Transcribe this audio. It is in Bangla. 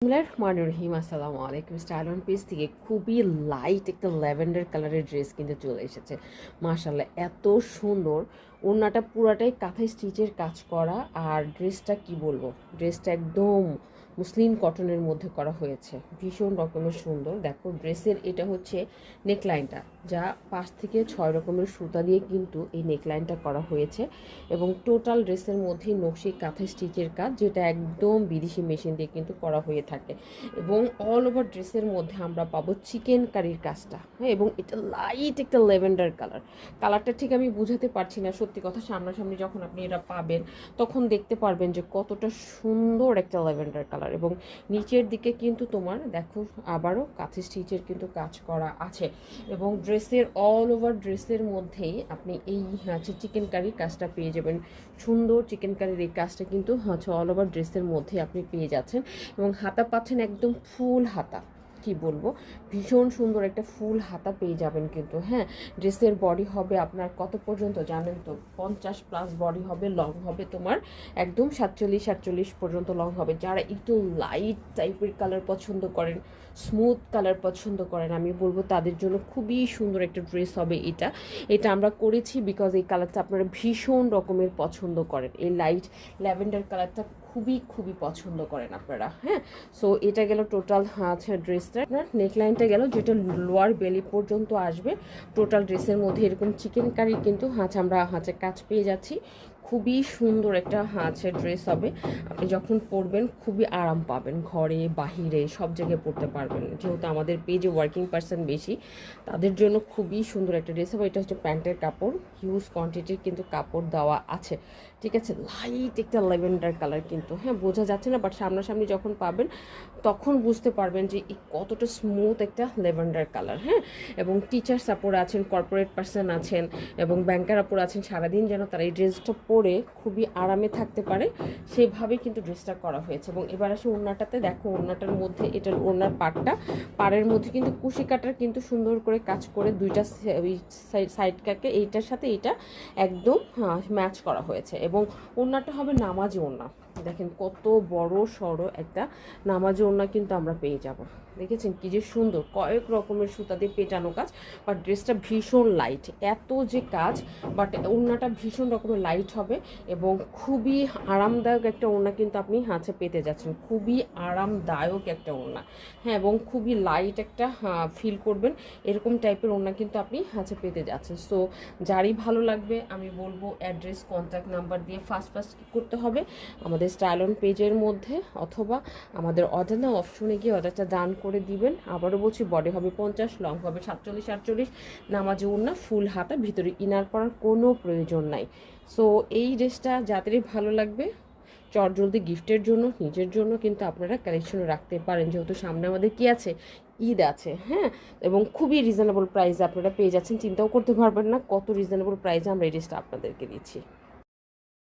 রহিম আসসালামু আলাইকুম। স্টাইল অন পেজ থেকে খুবই লাইট একটা ল্যাভেন্ডার কালারের ড্রেস কিন্তু চলে এসেছে। মাশাআল্লাহ, এত সুন্দর। ওড়নাটা পুরাটাই কাঁথায় স্টিচের কাজ করা, আর ড্রেসটা কি বলবো, ড্রেসটা একদম মুসলিম কটনের মধ্যে করা হয়েছে, ভীষণ রকমের সুন্দর। দেখো ড্রেসের এটা হচ্ছে নেকলাইনটা, যা 5 থেকে 6 রকমের সুতা দিয়ে কিন্তু এই নেকলাইনটা করা হয়েছে, এবং টোটাল ড্রেসের মধ্যে নকশি কাঁথায় স্টিচের কাজ, যেটা একদম বিদেশি মেশিন দিয়ে কিন্তু করা হয়ে থাকে। এবং অল ওভার ড্রেসের মধ্যে আমরা পাবো চিকেন কারির কাজটা, হ্যাঁ। এবং এটা লাইট একটা ল্যাভেন্ডার কালারটা ঠিক আমি বুঝাতে পারছি না, সত্যি কথা সামনাসামনি যখন আপনি এটা পাবেন তখন দেখতে পারবেন যে কতটা সুন্দর একটা ল্যাভেন্ডার কালার। এবং নিচের দিকে কিন্তু তোমার দেখো আবারও কাঁথি স্টিচের কিন্তু কাজ করা আছে, এবং ড্রেসের অল ওভার ড্রেসের মধ্যেই আপনি এই হচ্ছে চিকেন কারির কাজটা পেয়ে যাবেন। সুন্দর চিকেন কারির এই কাজটা কিন্তু হচ্ছে অল ওভার ড্রেসের মধ্যে আপনি পেয়ে যাচ্ছেন, এবং হাতা পাচ্ছেন একদম ফুল হাতা। কি বলবো, ভীষণ সুন্দর একটা ফুল হাতা পেয়ে যাবেন কিন্তু, হ্যাঁ। ড্রেসের বডি হবে আপনার কত পর্যন্ত জানেন তো, 50+ বডি হবে, লং হবে তোমার একদম 47 পর্যন্ত লং হবে। যারা একটু লাইট টাইপের কালার পছন্দ করেন, স্মুথ কালার পছন্দ করেন, আমি বলবো তাদের জন্য খুবই সুন্দর একটা ড্রেস হবে এটা। এটা আমরা করেছি বিকজ এই কালারটা আপনারা ভীষণ রকমের পছন্দ করেন, এই লাইট ল্যাভেন্ডার কালারটা খুবই খুবই পছন্দ করেন আপনারা, হ্যাঁ। সো এটা গেল টোটাল আচ্ছা ড্রেসটা। নেকলাইনটা গেল যেটা লোয়ার বেলি পর্যন্ত আসবে। টোটাল ড্রেসের মধ্যে এরকম চিকেন কারি কিন্তু আমরা কাজ পেয়ে যাচ্ছি। খুবই সুন্দর একটা ড্রেস হবে। আপনি যখন পরবেন খুবই আরাম পাবেন, ঘরে বাহিরে সব জায়গায় পরতে পারবেন। যেহেতু আমাদের পেজে ওয়ার্কিং পারসন বেশি, তাদের জন্য খুবই সুন্দর একটা ড্রেস হবে। এটা হচ্ছে প্যান্টের কাপড়, হিউজ কোয়ান্টিটির কিন্তু কাপড় দেওয়া আছে, ঠিক আছে। লাইট একটা ল্যাভেন্ডার কালার কিন্তু, হ্যাঁ, বোঝা যাচ্ছে না, বাট সামনাসামনি যখন পাবেন তখন বুঝতে পারবেন যে কতটা স্মুথ একটা ল্যাভেন্ডার কালার, হ্যাঁ। এবং টিচার্স আপুরা আছেন, কর্পোরেট পার্সন আছেন, এবং ব্যাংকার আপুরা আছেন, সারাদিন যেন তারা এই ড্রেসটা পরে খুবই আরামে থাকতে পারে, সেভাবেই কিন্তু ড্রেসটা করা হয়েছে। এবং এবার আসে ওড়নাটাতে, দেখো ওড়নাটার মধ্যে এটার ওড়নার পাড়ের মধ্যে কিন্তু কুশি কাটার কিন্তু সুন্দর করে কাজ করে দুইটা সাইড কাটকে এইটার সাথে এইটা একদম ম্যাচ করা হয়েছে। এবং ওড়নাটা হবে নামাজি ওড়না, দেখেন কত বড় সড়ো একটা নামাজি ওড়না কিন্তু আমরা পেয়ে যাব। দেখেছেন কি যে সুন্দর, কয়েক রকমের সুতা দিয়ে পেটানো কাজ, বাট ড্রেসটা ভীষণ লাইট, এত যে কাজ, বাট ওড়নাটা ভীষণ রকমের লাইট হবে, এবং খুবই আরামদায়ক একটা ওড়না কিন্তু আপনি পেতে যাচ্ছেন। খুবই আরামদায়ক একটা ওড়না, হ্যাঁ, এবং খুবই লাইট একটা ফিল করবেন এরকম টাইপের ওড়না কিন্তু আপনি পেতে যাচ্ছেন। সো যারই ভালো লাগবে আমি বলবো অ্যাড্রেস কন্ট্যাক্ট নাম্বার দিয়ে ফার্স্ট কী করতে হবে, আমাদের স্টাইল অন পেজের মধ্যে অথবা আমাদের অর্ডার নাও অপশনে গিয়ে অর্ডারটা ডান করে দিবেন। আবারও বলছি, বডি হবে 50, লং হবে 47-48, নামাজে ওড়না, ফুল হাতা, ভিতরে ইনার করার কোনো প্রয়োজন নাই। সো এই ড্রেসটা যাদেরই ভালো লাগবে চটজলদি গিফটের জন্য, নিজের জন্য কিন্তু আপনারা কালেকশন রাখতে পারেন, যেহেতু সামনে আমাদের কি আছে, ঈদ আছে, হ্যাঁ। এবং খুবই রিজনেবল প্রাইসে আপনারা পেয়ে যাচ্ছেন, চিন্তাও করতে পারবেন না কত রিজনেবল প্রাইসে আমরা এই ড্রেসটা আপনাদেরকে দিচ্ছি।